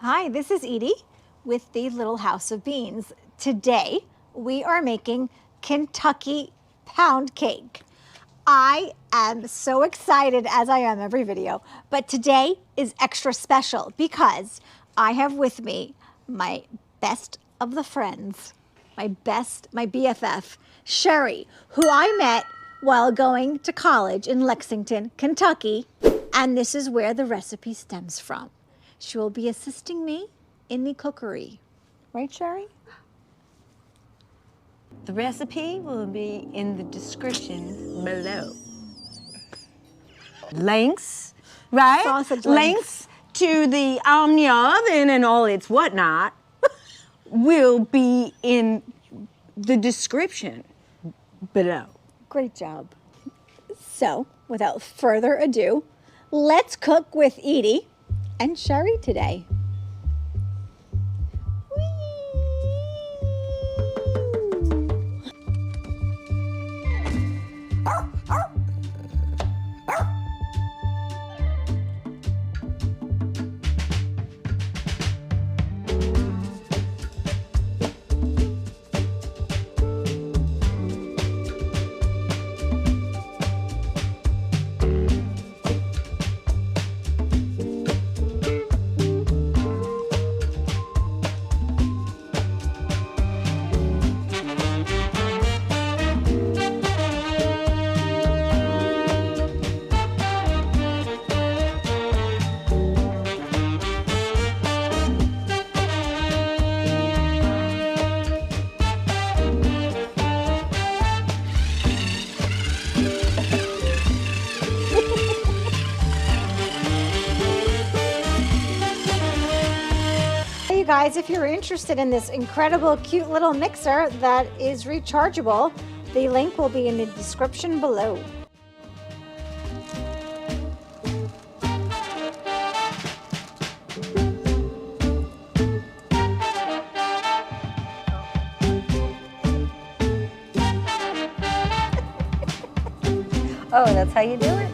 Hi, this is Edie with the Little House of Beans. Today we are making Kentucky pound cake. I am so excited, as I am every video, but today is extra special because I have with me my best of the friends, my BFF, Sherry, who I met while going to college in Lexington, Kentucky, and this is where the recipe stems from. She will be assisting me in the cookery. Right, Sherry? The recipe will be in the description below. Links, right? Sausage links to the Omnia oven and all its whatnot will be in the description below. Great job. So, without further ado, let's cook with Edie and Sherry today. Guys, if you're interested in this incredible, cute little mixer that is rechargeable, the link will be in the description below. Oh, that's how you do it?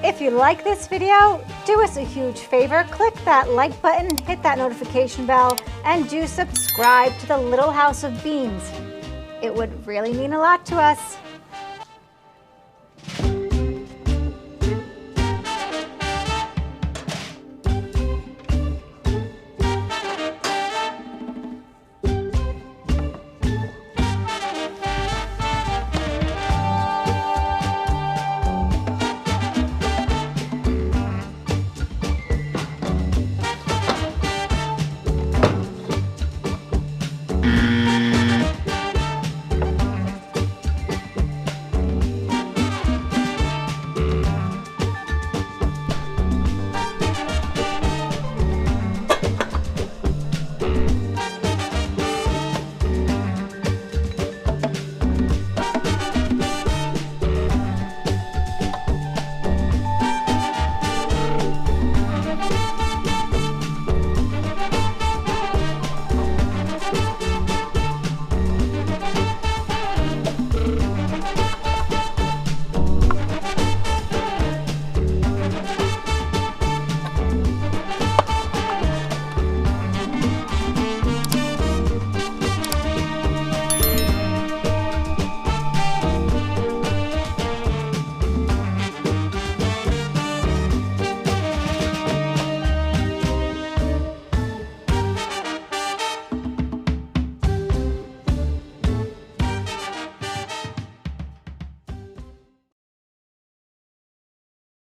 If you like this video, do us a huge favor, click that like button, hit that notification bell, and do subscribe to the Little House of Beans. It would really mean a lot to us.